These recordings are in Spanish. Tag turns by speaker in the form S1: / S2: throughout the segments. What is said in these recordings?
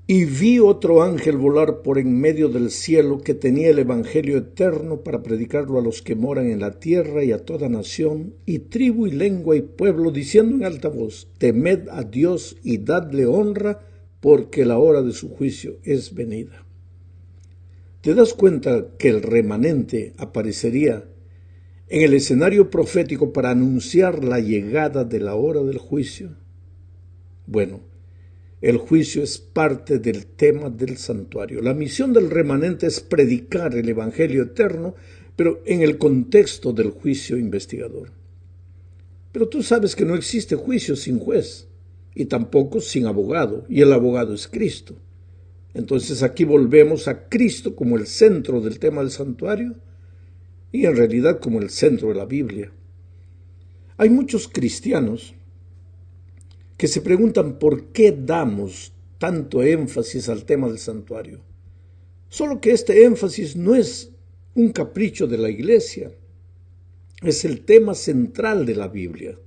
S1: Y vi otro ángel volar por en medio del cielo que tenía el evangelio eterno para predicarlo a los que moran en la tierra y a toda nación, y tribu y lengua y pueblo, diciendo en alta voz: temed a Dios y dadle honra, porque la hora de su juicio es venida. ¿Te das cuenta que el remanente aparecería en el escenario profético para anunciar la llegada de la hora del juicio? Bueno, el juicio es parte del tema del santuario. La misión del remanente es predicar el evangelio eterno, pero en el contexto del juicio investigador. Pero tú sabes que no existe juicio sin juez, y tampoco sin abogado, y el abogado es Cristo. Entonces aquí volvemos a Cristo como el centro del tema del santuario, y en realidad como el centro de la Biblia. Hay muchos cristianos que se preguntan por qué damos tanto énfasis al tema del santuario. Solo que este énfasis no es un capricho de la Iglesia, es el tema central de la Biblia.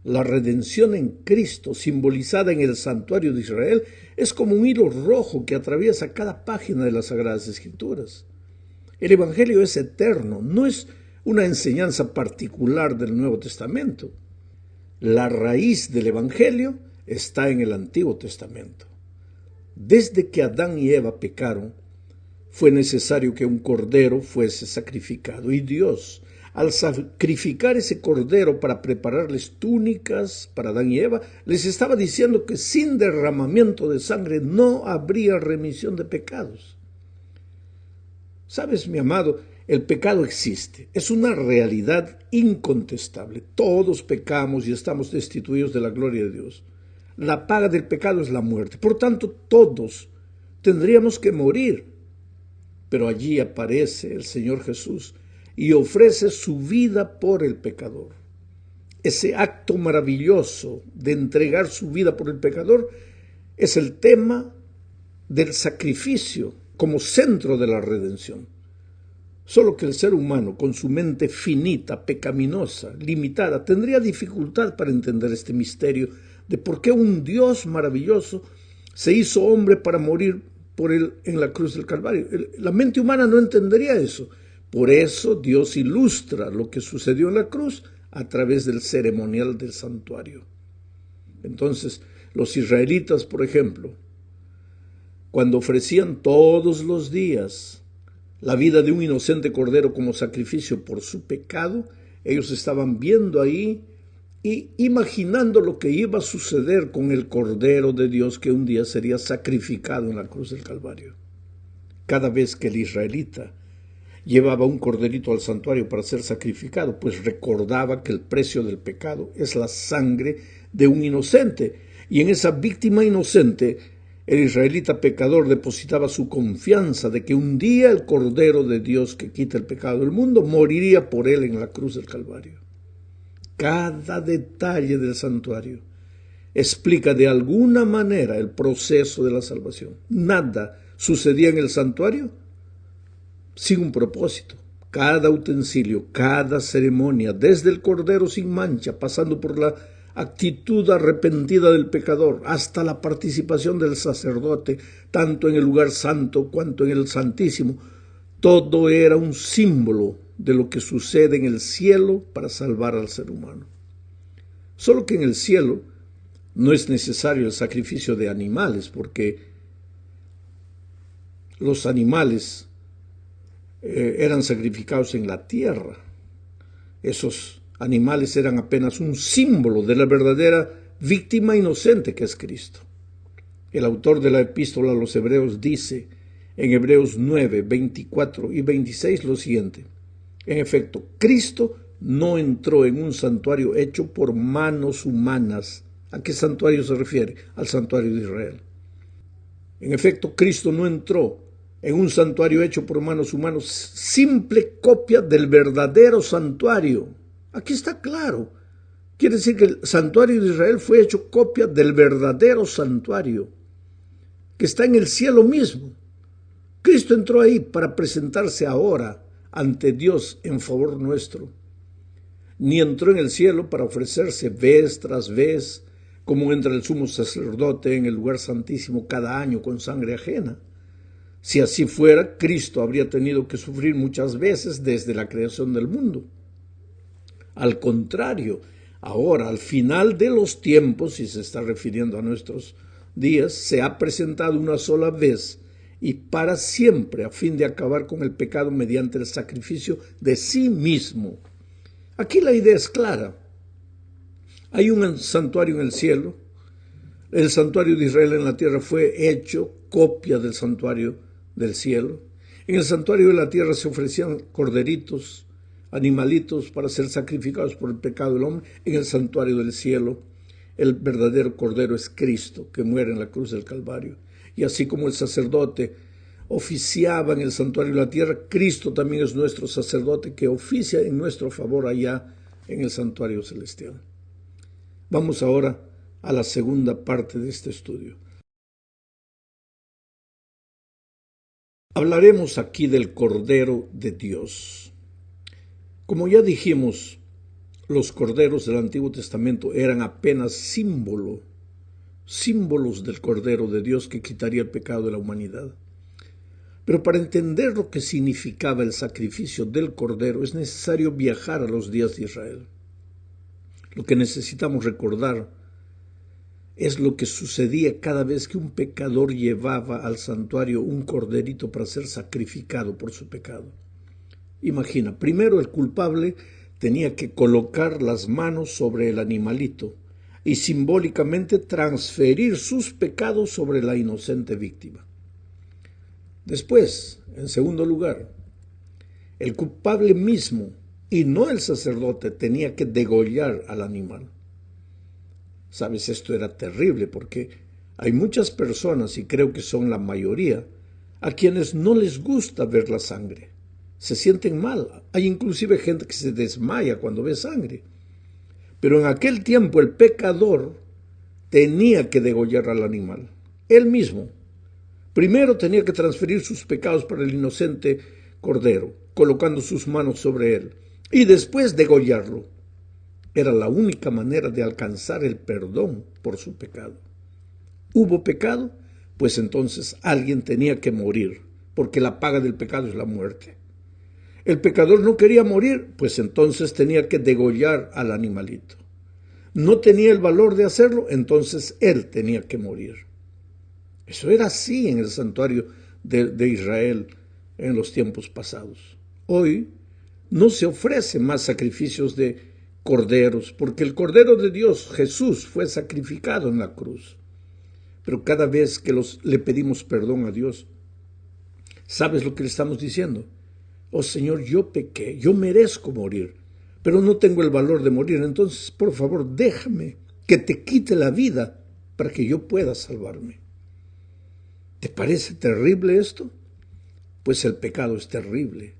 S1: La redención en Cristo, simbolizada en el santuario de Israel, es como un hilo rojo que atraviesa cada página de las Sagradas Escrituras. El Evangelio es eterno, no es una enseñanza particular del Nuevo Testamento. La raíz del Evangelio está en el Antiguo Testamento. Desde que Adán y Eva pecaron, fue necesario que un cordero fuese sacrificado. Y Dios, al sacrificar ese cordero para prepararles túnicas para Adán y Eva, les estaba diciendo que sin derramamiento de sangre no habría remisión de pecados. ¿Sabes, mi amado? El pecado existe, es una realidad incontestable. Todos pecamos y estamos destituidos de la gloria de Dios. La paga del pecado es la muerte. Por tanto, todos tendríamos que morir. Pero allí aparece el Señor Jesús y ofrece su vida por el pecador. Ese acto maravilloso de entregar su vida por el pecador es el tema del sacrificio como centro de la redención. Solo que el ser humano, con su mente finita, pecaminosa, limitada, tendría dificultad para entender este misterio de por qué un Dios maravilloso se hizo hombre para morir por él en la cruz del Calvario. La mente humana no entendería eso. Por eso Dios ilustra lo que sucedió en la cruz a través del ceremonial del santuario. Entonces, los israelitas, por ejemplo, cuando ofrecían todos los días la vida de un inocente cordero como sacrificio por su pecado, ellos estaban viendo ahí y imaginando lo que iba a suceder con el Cordero de Dios que un día sería sacrificado en la cruz del Calvario. Cada vez que el israelita llevaba un corderito al santuario para ser sacrificado, pues recordaba que el precio del pecado es la sangre de un inocente, y en esa víctima inocente el israelita pecador depositaba su confianza de que un día el Cordero de Dios que quita el pecado del mundo moriría por él en la cruz del Calvario. Cada detalle del santuario explica de alguna manera el proceso de la salvación. Nada sucedía en el santuario sin un propósito. Cada utensilio, cada ceremonia, desde el cordero sin mancha, pasando por la actitud arrepentida del pecador, hasta la participación del sacerdote, tanto en el lugar santo cuanto en el santísimo, todo era un símbolo de lo que sucede en el cielo para salvar al ser humano. Solo que en el cielo no es necesario el sacrificio de animales, porque los animales eran sacrificados en la tierra. Esos animales eran apenas un símbolo de la verdadera víctima inocente que es Cristo. El autor de la epístola a los Hebreos dice en Hebreos 9, 24 y 26 lo siguiente: en efecto, Cristo no entró en un santuario hecho por manos humanas. ¿A qué santuario se refiere? Al santuario de Israel. En efecto, Cristo no entró en un santuario hecho por manos humanas, simple copia del verdadero santuario. Aquí está claro. Quiere decir que el santuario de Israel fue hecho copia del verdadero santuario, que está en el cielo mismo. Cristo entró ahí para presentarse ahora ante Dios en favor nuestro. Ni entró en el cielo para ofrecerse vez tras vez cómo entra el sumo sacerdote en el lugar santísimo cada año con sangre ajena. Si así fuera, Cristo habría tenido que sufrir muchas veces desde la creación del mundo. Al contrario, ahora, al final de los tiempos, y se está refiriendo a nuestros días, se ha presentado una sola vez y para siempre a fin de acabar con el pecado mediante el sacrificio de sí mismo. Aquí la idea es clara. Hay un santuario en el cielo. El santuario de Israel en la tierra fue hecho copia del santuario del cielo. En el santuario de la tierra se ofrecían corderitos, animalitos para ser sacrificados por el pecado del hombre. En el santuario del cielo, el verdadero cordero es Cristo, que muere en la cruz del Calvario. Y así como el sacerdote oficiaba en el santuario de la tierra, Cristo también es nuestro sacerdote que oficia en nuestro favor allá en el santuario celestial. Vamos ahora a la segunda parte de este estudio. Hablaremos aquí del Cordero de Dios. Como ya dijimos, los corderos del Antiguo Testamento eran apenas símbolos del Cordero de Dios que quitaría el pecado de la humanidad. Pero para entender lo que significaba el sacrificio del Cordero es necesario viajar a los días de Israel. Lo que necesitamos recordar es lo que sucedía cada vez que un pecador llevaba al santuario un corderito para ser sacrificado por su pecado. Imagina, primero el culpable tenía que colocar las manos sobre el animalito y simbólicamente transferir sus pecados sobre la inocente víctima. Después, en segundo lugar, el culpable mismo y no el sacerdote tenía que degollar al animal. Sabes, esto era terrible porque hay muchas personas, y creo que son la mayoría, a quienes no les gusta ver la sangre. Se sienten mal. Hay inclusive gente que se desmaya cuando ve sangre. Pero en aquel tiempo el pecador tenía que degollar al animal. Él mismo. Primero tenía que transferir sus pecados para el inocente cordero, colocando sus manos sobre él, y después degollarlo. Era la única manera de alcanzar el perdón por su pecado. ¿Hubo pecado? Pues entonces alguien tenía que morir, porque la paga del pecado es la muerte. El pecador no quería morir, pues entonces tenía que degollar al animalito. No tenía el valor de hacerlo, entonces él tenía que morir. Eso era así en el santuario de Israel en los tiempos pasados. Hoy no se ofrecen más sacrificios de corderos, porque el Cordero de Dios, Jesús, fue sacrificado en la cruz. Pero cada vez que le pedimos perdón a Dios, ¿sabes lo que le estamos diciendo? Oh Señor, yo pequé, yo merezco morir, pero no tengo el valor de morir, entonces por favor déjame que te quite la vida para que yo pueda salvarme. ¿Te parece terrible esto? Pues el pecado es terrible.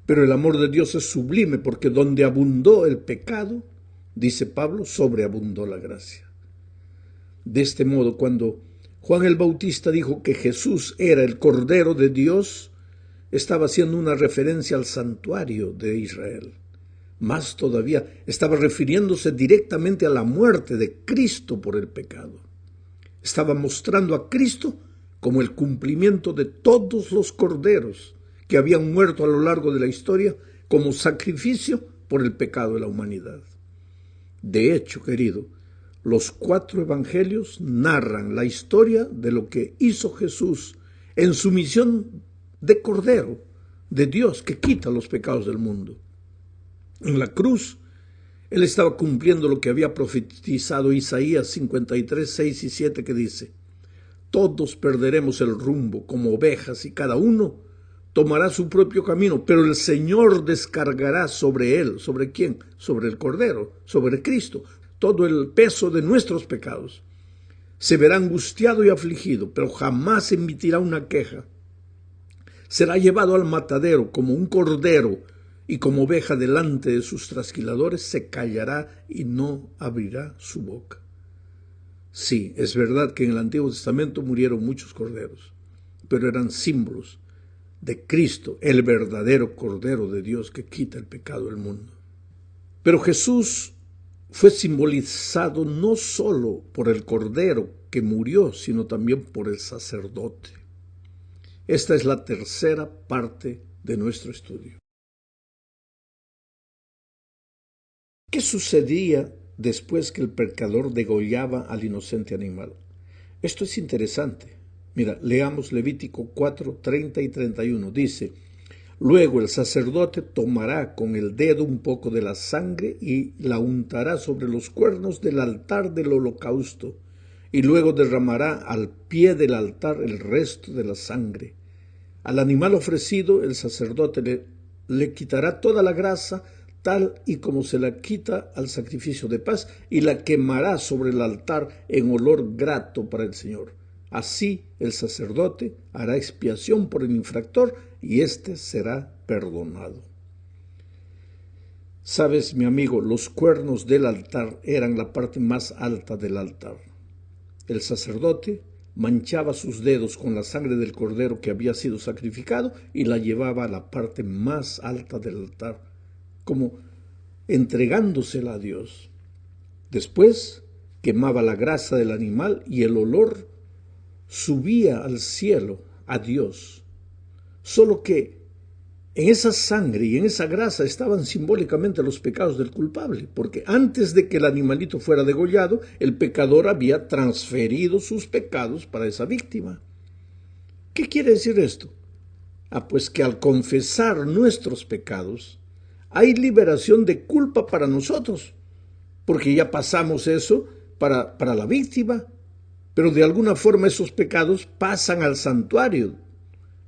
S1: Pero el amor de Dios es sublime porque donde abundó el pecado, dice Pablo, sobreabundó la gracia. De este modo, cuando Juan el Bautista dijo que Jesús era el Cordero de Dios, estaba haciendo una referencia al santuario de Israel. Más todavía, estaba refiriéndose directamente a la muerte de Cristo por el pecado. Estaba mostrando a Cristo como el cumplimiento de todos los corderos que habían muerto a lo largo de la historia como sacrificio por el pecado de la humanidad. De hecho, querido, los 4 evangelios narran la historia de lo que hizo Jesús en su misión de Cordero de Dios que quita los pecados del mundo. En la cruz, él estaba cumpliendo lo que había profetizado Isaías 53, 6 y 7, que dice: todos perderemos el rumbo como ovejas y cada uno tomará su propio camino, pero el Señor descargará sobre él. ¿Sobre quién? Sobre el Cordero, sobre Cristo, todo el peso de nuestros pecados. Se verá angustiado y afligido, pero jamás emitirá una queja. Será llevado al matadero como un cordero y como oveja delante de sus trasquiladores se callará y no abrirá su boca. Sí, es verdad que en el Antiguo Testamento murieron muchos corderos, pero eran símbolos de Cristo, el verdadero Cordero de Dios que quita el pecado del mundo. Pero Jesús fue simbolizado no solo por el Cordero que murió, sino también por el sacerdote. Esta es la tercera parte de nuestro estudio. ¿Qué sucedía después que el pecador degollaba al inocente animal? Esto es interesante. Mira, leamos Levítico 4, 30 y 31. Dice: luego el sacerdote tomará con el dedo un poco de la sangre y la untará sobre los cuernos del altar del holocausto, y luego derramará al pie del altar el resto de la sangre. Al animal ofrecido el sacerdote le quitará toda la grasa, tal y como se la quita al sacrificio de paz, y la quemará sobre el altar en olor grato para el Señor. Así el sacerdote hará expiación por el infractor y éste será perdonado. Sabes, mi amigo, los cuernos del altar eran la parte más alta del altar. El sacerdote manchaba sus dedos con la sangre del cordero que había sido sacrificado y la llevaba a la parte más alta del altar, como entregándosela a Dios. Después quemaba la grasa del animal y el olor subía al cielo, a Dios. Solo que en esa sangre y en esa grasa estaban simbólicamente los pecados del culpable, porque antes de que el animalito fuera degollado, el pecador había transferido sus pecados para esa víctima. ¿Qué quiere decir esto? Pues que al confesar nuestros pecados, hay liberación de culpa para nosotros, porque ya pasamos eso para la víctima, pero de alguna forma esos pecados pasan al santuario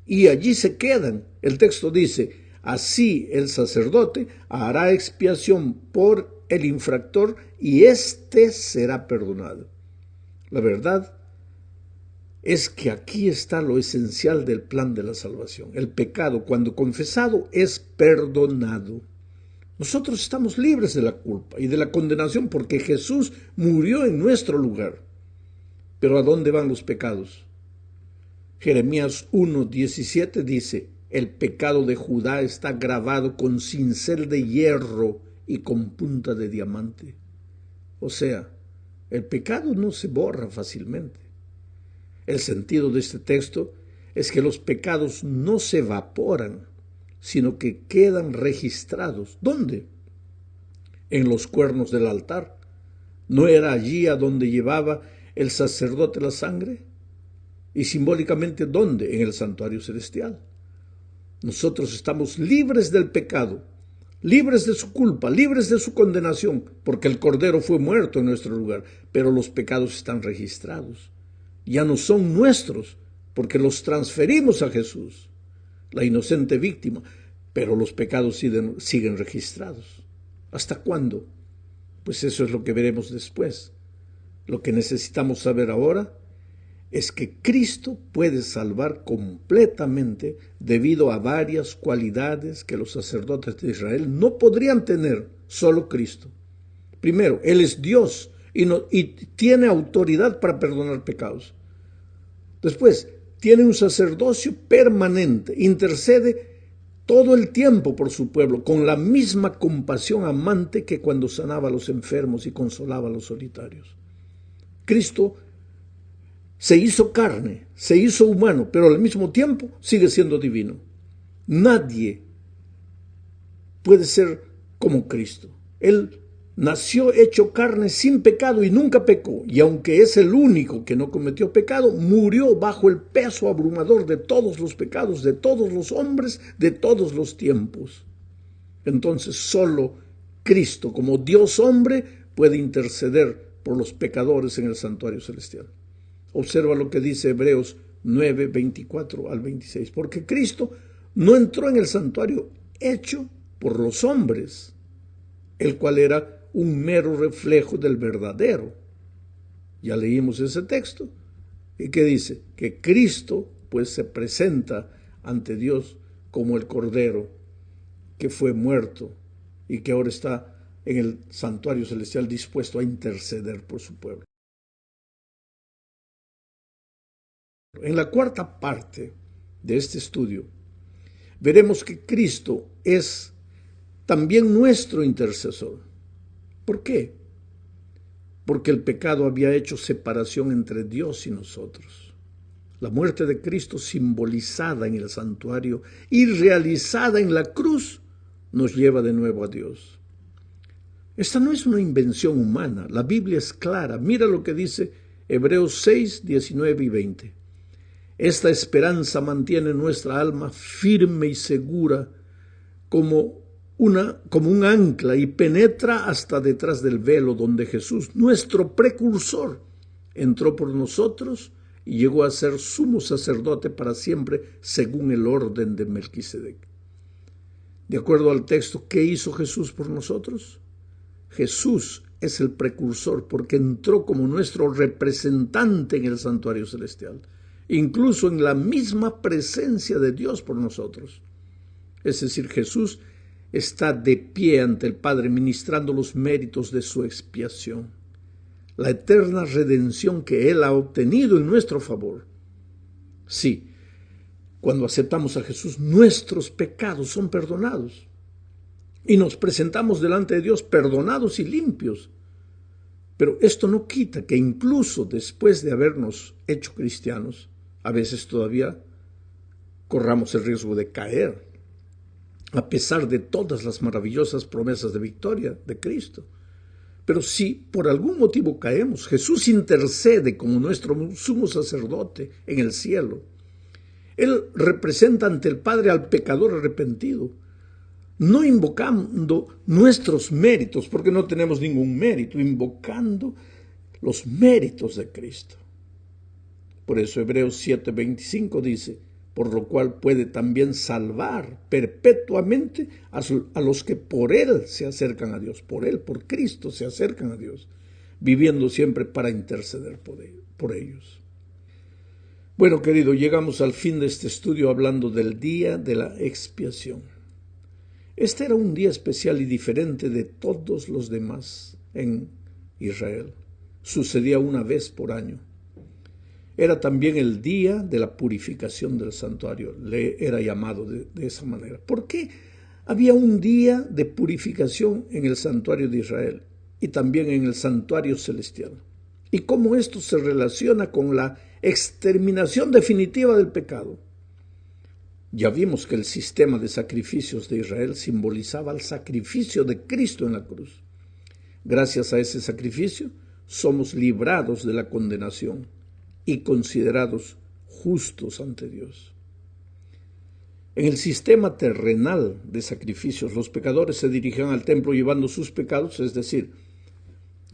S1: y allí se quedan. El texto dice: así el sacerdote hará expiación por el infractor y éste será perdonado. La verdad es que aquí está lo esencial del plan de la salvación. El pecado, cuando confesado, es perdonado. Nosotros estamos libres de la culpa y de la condenación porque Jesús murió en nuestro lugar. Pero ¿a dónde van los pecados? Jeremías 1:17 dice: el pecado de Judá está grabado con cincel de hierro y con punta de diamante. O sea, el pecado no se borra fácilmente. El sentido de este texto es que los pecados no se evaporan, sino que quedan registrados. ¿Dónde? En los cuernos del altar. ¿No era allí a donde llevaba el sacerdote la sangre? Y simbólicamente, ¿dónde? En el santuario celestial. Nosotros estamos libres del pecado, libres de su culpa, libres de su condenación, porque el Cordero fue muerto en nuestro lugar, pero los pecados están registrados. Ya no son nuestros, porque los transferimos a Jesús, la inocente víctima, pero los pecados siguen registrados. ¿Hasta cuándo? Pues eso es lo que veremos después. Lo que necesitamos saber ahora es que Cristo puede salvar completamente debido a varias cualidades que los sacerdotes de Israel no podrían tener, solo Cristo. Primero, Él es Dios y tiene autoridad para perdonar pecados. Después, tiene un sacerdocio permanente, intercede todo el tiempo por su pueblo, con la misma compasión amante que cuando sanaba a los enfermos y consolaba a los solitarios. Cristo se hizo carne, se hizo humano, pero al mismo tiempo sigue siendo divino. Nadie puede ser como Cristo. Él nació hecho carne sin pecado y nunca pecó. Y aunque es el único que no cometió pecado, murió bajo el peso abrumador de todos los pecados, de todos los hombres, de todos los tiempos. Entonces solo Cristo, como Dios hombre, puede interceder por los pecadores en el santuario celestial. Observa lo que dice Hebreos 9, 24 al 26. Porque Cristo no entró en el santuario hecho por los hombres, el cual era un mero reflejo del verdadero. Ya leímos ese texto. ¿Y qué dice? Que Cristo pues se presenta ante Dios como el Cordero que fue muerto y que ahora está en el santuario celestial dispuesto a interceder por su pueblo. En la cuarta parte de este estudio veremos que Cristo es también nuestro intercesor. ¿Por qué? porque el pecado había hecho separación entre Dios y nosotros. La muerte de Cristo, simbolizada en el santuario y realizada en la cruz, nos lleva de nuevo a Dios. Esta no es una invención humana, la Biblia es clara. Mira lo que dice Hebreos 6, 19 y 20. Esta esperanza mantiene nuestra alma firme y segura como un ancla y penetra hasta detrás del velo donde Jesús, nuestro precursor, entró por nosotros y llegó a ser sumo sacerdote para siempre según el orden de Melquisedec. De acuerdo al texto, ¿qué hizo Jesús por nosotros? Jesús es el precursor porque entró como nuestro representante en el santuario celestial, incluso en la misma presencia de Dios por nosotros. Es decir, Jesús está de pie ante el Padre ministrando los méritos de su expiación, la eterna redención que Él ha obtenido en nuestro favor. Sí, cuando aceptamos a Jesús, nuestros pecados son perdonados y nos presentamos delante de Dios perdonados y limpios. Pero esto no quita que incluso después de habernos hecho cristianos, a veces todavía corramos el riesgo de caer, a pesar de todas las maravillosas promesas de victoria de Cristo. Pero si por algún motivo caemos, Jesús intercede como nuestro sumo sacerdote en el cielo. Él representa ante el Padre al pecador arrepentido, no invocando nuestros méritos, porque no tenemos ningún mérito, invocando los méritos de Cristo. Por eso Hebreos 7:25 dice, por lo cual puede también salvar perpetuamente a los que por Él se acercan a Dios, por Él, por Cristo se acercan a Dios, viviendo siempre para interceder por ellos. Bueno, querido, llegamos al fin de este estudio hablando del día de la expiación. Este era un día especial y diferente de todos los demás en Israel. Sucedía una vez por año. Era también el día de la purificación del santuario, le era llamado de esa manera. ¿Por qué había un día de purificación en el santuario de Israel y también en el santuario celestial? ¿Y cómo esto se relaciona con la exterminación definitiva del pecado? Ya vimos que el sistema de sacrificios de Israel simbolizaba el sacrificio de Cristo en la cruz. Gracias a ese sacrificio somos librados de la condenación y considerados justos ante Dios. En el sistema terrenal de sacrificios, los pecadores se dirigían al templo llevando sus pecados, es decir,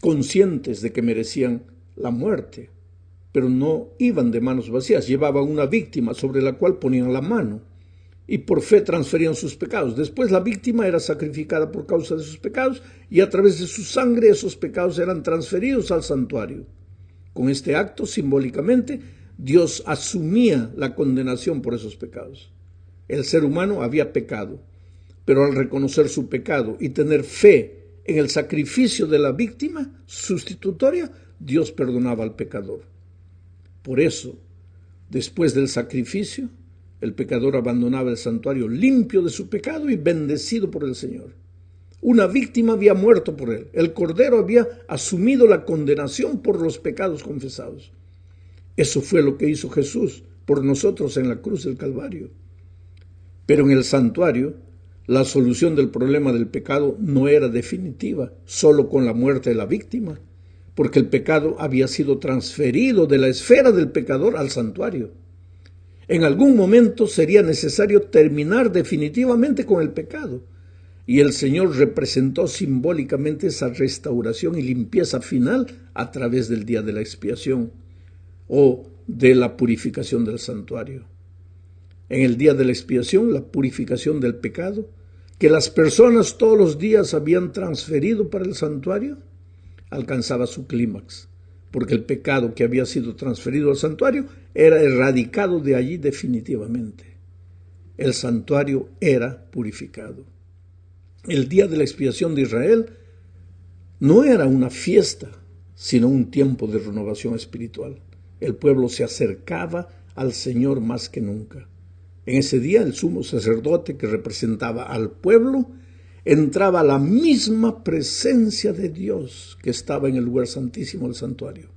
S1: conscientes de que merecían la muerte, pero no iban de manos vacías, llevaban una víctima sobre la cual ponían la mano y por fe transferían sus pecados. Después la víctima era sacrificada por causa de sus pecados y a través de su sangre esos pecados eran transferidos al santuario. Con este acto, simbólicamente, Dios asumía la condenación por esos pecados. El ser humano había pecado, pero al reconocer su pecado y tener fe en el sacrificio de la víctima sustitutoria, Dios perdonaba al pecador. Por eso, después del sacrificio, el pecador abandonaba el santuario limpio de su pecado y bendecido por el Señor. Una víctima había muerto por él. El Cordero había asumido la condenación por los pecados confesados. Eso fue lo que hizo Jesús por nosotros en la cruz del Calvario. Pero en el santuario, la solución del problema del pecado no era definitiva, solo con la muerte de la víctima, porque el pecado había sido transferido de la esfera del pecador al santuario. En algún momento sería necesario terminar definitivamente con el pecado, y el Señor representó simbólicamente esa restauración y limpieza final a través del día de la expiación o de la purificación del santuario. En el día de la expiación, la purificación del pecado, que las personas todos los días habían transferido para el santuario, alcanzaba su clímax, porque el pecado que había sido transferido al santuario era erradicado de allí definitivamente. El santuario era purificado. El día de la expiación de Israel no era una fiesta, sino un tiempo de renovación espiritual. El pueblo se acercaba al Señor más que nunca. En ese día el sumo sacerdote que representaba al pueblo entraba la misma presencia de Dios que estaba en el lugar santísimo del santuario.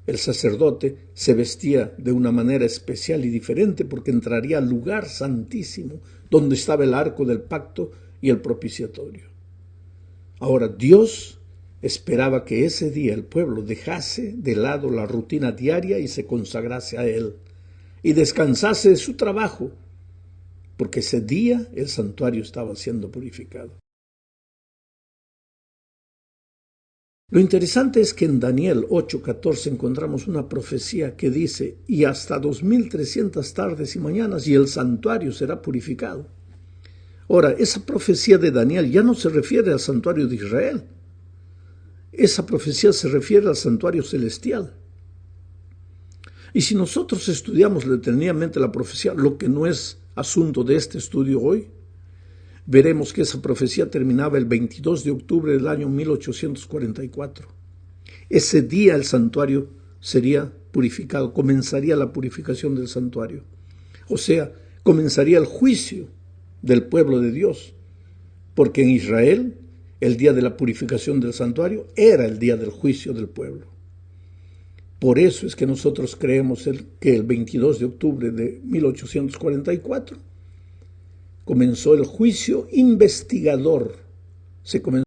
S1: El sacerdote se vestía de una manera especial y diferente porque entraría al lugar santísimo donde estaba el arco del pacto y el propiciatorio. Ahora, Dios esperaba que ese día el pueblo dejase de lado la rutina diaria y se consagrase a Él y descansase de su trabajo, porque ese día el santuario estaba siendo purificado. Lo interesante es que en Daniel 8:14 encontramos una profecía que dice: y hasta 2300 tardes y mañanas y el santuario será purificado. Ahora, esa profecía de Daniel ya no se refiere al santuario de Israel. Esa profecía se refiere al santuario celestial. Y si nosotros estudiamos detenidamente la profecía, lo que no es asunto de este estudio hoy, veremos que esa profecía terminaba el 22 de octubre del año 1844. Ese día el santuario sería purificado, comenzaría la purificación del santuario. O sea, comenzaría el juicio del pueblo de Dios, porque en Israel el día de la purificación del santuario era el día del juicio del pueblo. Por eso es que nosotros creemos que el 22 de octubre de 1844 comenzó el juicio investigador. Se comenzó